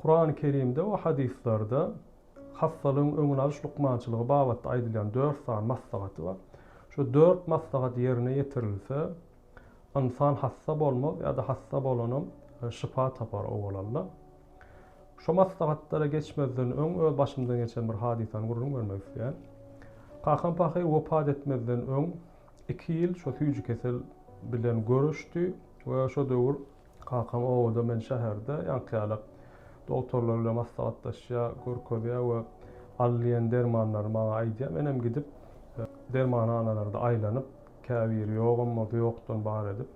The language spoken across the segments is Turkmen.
Kur'an-ı Kerim'de o hadislerde hassalığın öňüne alyş lukmançylygy babatda aýdylan 4 san maslahaty var. Şu 4 maslahat yerine ýetirilse, insan hassa bolmaz ýa-da hassa bolanam şifa tapar o bolanlar. Şu maslahatlara geçmezden öň öz başymdan geçen bir hadisany gurrun görmek isleýän. Kakan pahy wefat etmezden öň 2 ýyl şu süýji kesel bilen görüşdi we şo döwür kakam owada men şäherde ýankyýalyk doktorlar bilen maslahatlaşýa, görkezýär we alýan dermanlar maňa aýdýar. Menem gidip dermanhanalarda aýlanyp, käbir ýogam, ýokdan bar edip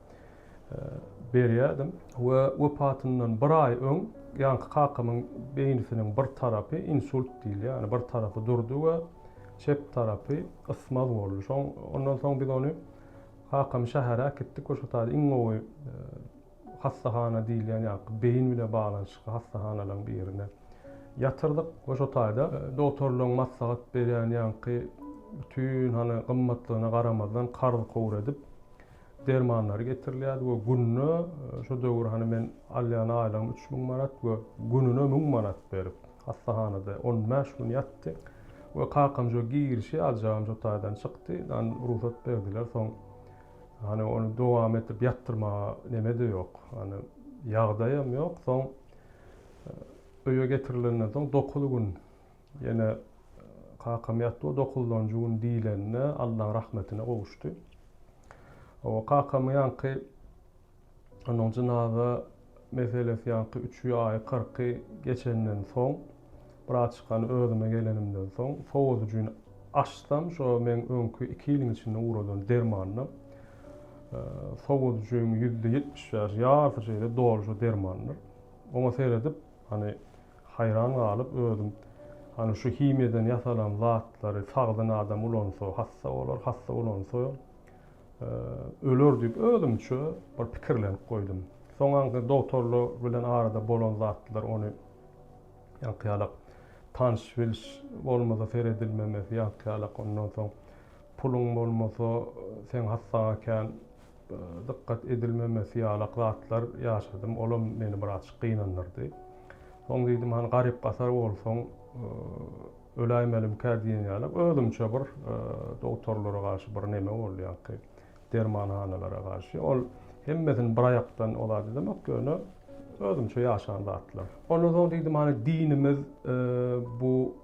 berýärdim we wefatyndan 1 aý öň ýanky kakamyň beýnisiniň bir tarapy insult diýil, ýani bir tarapy durdy we çep tarapy ysmaz boldy. Ondan soň biz onu kakam şähere gitdik, oşo taýda iň gowy hassahana diýilýän ýa-da beýin bilen baglanşykly hassahanalarň birine ýatyrdyk. Oşo taýda doktorlaryň maslahat berýän ýanky bütün hani gymmatlygyna garamazdan kardy kowur edip dermanlar getirilýär we gününe şo döwür hani men alýan aýlam 3000 manat we gününe 1000 manat berip hassahanada 15 gün ýatdy we kakam jo girişi aljam jo taýdan çykdy, dan ruhsat berdiler. Soň hani onu dowam etip ýattyrma neme de ýok. Hani ýagdaýam ýok. Soň öýe getirilenden soň 9 gün ýene kakam ýatdy, 9-njy gün diýilende Allahyň rahmetine gowuşdy. O kakam ýanky onuň jynaza meselesi ýanky 3 aý 40 geçenden soň bir çykan özüme gelenimden soň soňuňy açsam şo men öňkü 2 ýylyň içinde uradan dermanyny soňuňy %70 ýarpy şeýle dolşy dermanlar. Onu seyredip hani hayran galyp özüm hani şu himiýeden ýasalan zatlary sagdan adam ulansa hassa bolar, hassa ulansa öler diýip özümçe bir pikirlenip goýdum. Soňanky doktorlar bilen arada bolan zatlar onu ýankyýalyk tanış biliş bolmasa feredilmemesi ýankyýalyk ondan soň puluň bolmasa sen hassakän dikkat edilmemesi ýalyk zatlar ýaşadym. Olam meni biraz gynandyrdy. Soň diýdim hani garyp gasar bolsaň öläýmelim kärdiýen ýalyk özümçe bir doktorlara garşy bir neme boldy ýanky dermanhanalara garşy. Ol hemmesini bir aýakdan olady demek göne özümçe ýaşan zatlar. Ondan soň diýdim hani dinimiz bu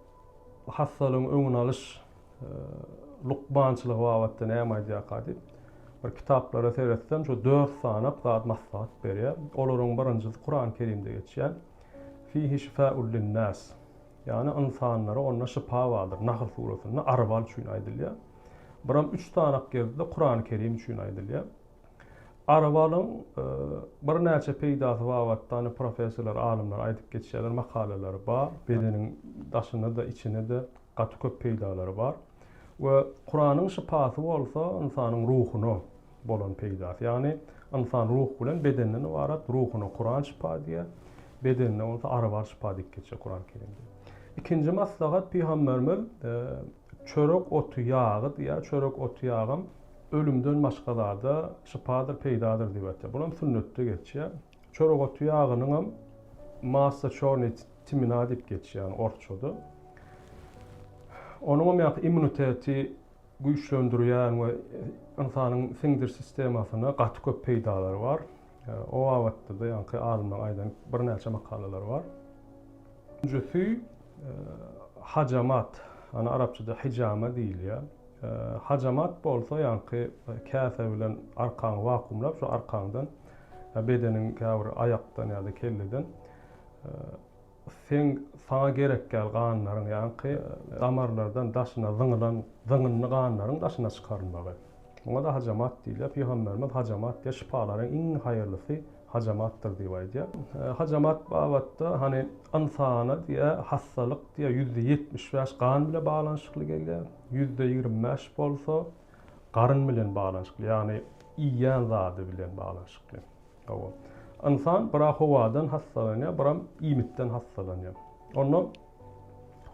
hassalygyň öňüne alyş lukmançylygy wagtynda näme aýdýar diýip bir kitaplara seyretsem şu 4 sanaky zat maslahat berýär. Olaryň birinjisi Kur'an-ı Kerim'de geçýän fihi şifaa'un lin-nas. Yani insanlara onda şifa vardır. Nahl surasynda arwal üçin aýdylýar. Biram 3 tanak ýerde Kur'an-ı Kerim üçin aýdylýar. Arwalyň bir näçe peýdasy wagtda professorlar, alimler aýdyp geçýärler, makalelary bar. Bedeniň daşyna da içine de gaty köp peýdalary bar. We Kur'anyň şifasy bolsa insanyň ruhuny bolan peýdasy. Yani insan ruh bilen bedeninden ibaret, ruhuny Kur'an şifa diýär. Bedenine olsa arwal şifa diýip geçýär Kur'an-ı Kerim'de. İkinci maslahat Peygamberimiz çörek otu yağı diýär. Çörek otu ýagym ölümden başga zada şifadyr, peýdadyr diýip aýtýar. Bular sünnetde geçýär. Çörek otu ýagynyň massa çorny timina diýip geçýär, orçoda. Onuň ýa immuniteti güýçlendirýän we insanyň sindir sistemasyna gaty köp peýdalary bar. O wagtda da ýanky alimler aýdan bir näçe makalalar bar. Üçüncüsü hacamat, hani Arapçada hicama diýilýär. Hacamat bolsa ýanky käse bilen arkaňy vakumlap, şu arkaňdan bedeniň käbir aýakdan ýa-da kelleden sen sana gerek gel ganlaryň ýanky damarlardan daşyna zyňyny ganlaryň daşyna çykarmagy. Ona da hacamat diýilýär. Peygamberimiz hacamat diýär, şifalaryň iň haýyrlysy hacamatdyr diýip aýdýar. Hacamat wagtda hani insana diýär hassalyk diýär %75 gan bilen baglanşykly gelýär. %25 bolsa garyn bilen baglanşykly, ýani iýýän zady bilen baglanşykly. Owa. İnsan bir howadan hassalanýar, bir imitden hassalanýar. Onu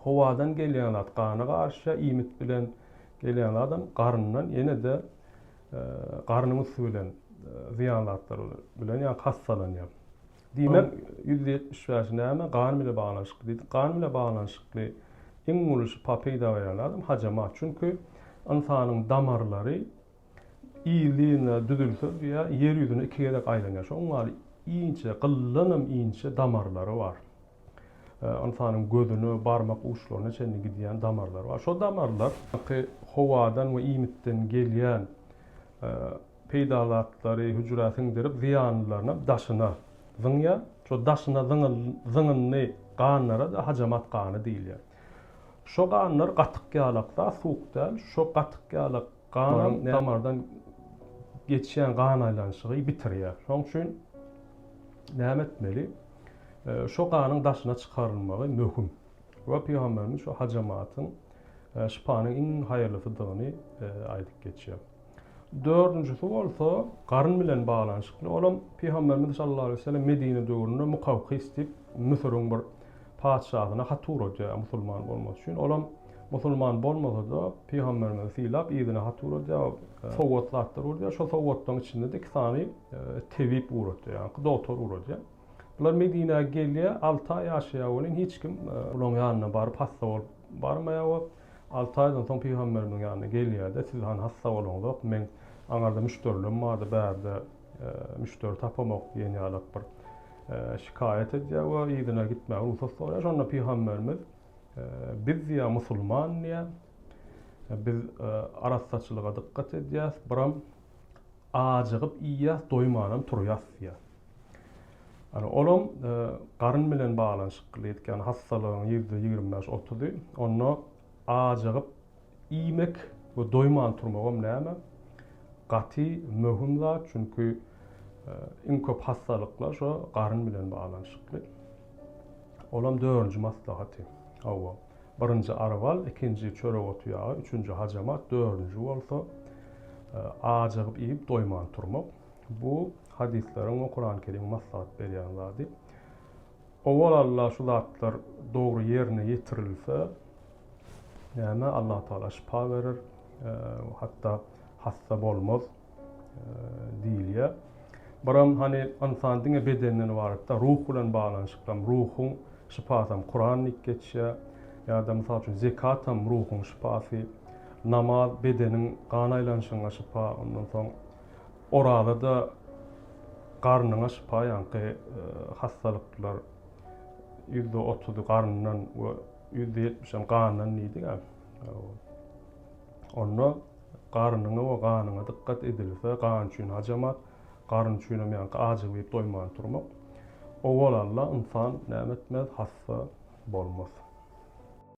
howadan gelýän zat gana garşy imit bilen gelýän adam garyndan ýene de garnyny bilen ziyanlatlar bilen ýa hassalanýar. Demek %75 näme gany bilen baglanşykly diýdi. Gany bilen baglanşykly iň uly şypa peýda bolýan hajamat. Çünki insanyň damarlary iyiliğine düzülse ya yer yüzüne iki kere aylanıyor. Onlar ince, kıllanım ince damarları var. İnsanın gözünü, parmak uçlarına çenli gidiyen damarlar var. Şu damarlar havadan ve imitten gelen peydalatları, hücresini derip ziyanlarına, daşına zınya, şu daşına zıngınlı kanlara da hacamat kanı değil yani. Şu kanlar katık yağlıkta, soğukta, şu katık yağlık kanın damardan geçen kan aylanışığı bitiriyor. Şoň üçin näme etmeli? Şu kanın daşına çıkarılmağı möhüm. Ve Peygamberimiz şu hacamatın şifanyň iň haýyrlysydygyny aýdyp geçýär. Dördüncüsü bolsa garyn bilen baglanşykly. Olam Peygamberimiz sallallahu aleyhi ve sellem Medine döwründe Mukawqis diýip Misirň bir padşahyna hat urdy, musulman bolmak üçin. Olam musulman bolmasa da Peygamberimiz silap ýerine hat urdy, sowgatlar urdy. Şo sowgatlaryň içinde de iki tane tebip urdy, ýani doktor urdy. Bular Medine'ye gelýär, 6 ay ýaşaýar bolan hiç kim ulan ýanyna baryp hassa bolup barmaýar. 6 aýdan soň Peygamberimiň ýanyna gelýär-de, siz han hassa bolanyňyz, men aňarda müşterilerim bardy, bärde müşteri tapamak diýen ýalyk bir şikayet edýär we ýerine gitmäge ruhsat soraýar. Şonda Peygamberimiz biz ýa musulman ýa biz arassaçylyga dikkat edýäs, biram ajygyp iýýäs, doýmanam turýas ýa. Yani olam garyn bilen baglanşykly etken hassalygyň %25-30 onu ajygyp iýmek we doýman turmagam näme? Gaty möhüm zat, çünki iň köp hassalyklar şo garyn bilen baglanşykly. Olam 4-nji maslahaty. Awa. 1-nji arwal, 2-nji çörek otu ýagy, 3-nji hajamat, 4-nji bolsa ajygyp iýip doýman turmak. Bu hadisleriň we Kur'an-ı Kerim maslahat berýän zady. Owal Allah şu zatlar dogry ýerine ýetirilse, näme Allah Taala şifa berer, hatta hassa bolmaz diýilýär. Biram hani insan diňe bedeninden ibaret da ruh bilen baglanşyklam, ruhuň şifasam Kur'an-y geçýär, ýa-da mysal üçin zekat hem ruhuň şifasy, namaz bedeniň kan aylanşygyna şifa, ondan soň orada da garnyňa şifa, ýani hassalyklar %30 garnyndan we %70 ganyndan diýdik. Onu garnyňa we ganyňa dikkat edilse, gan üçin hajamat, garyn üçin ýani ajygyp doýman turmak. Owal Allah insan näme etmez, hassa bolmaz.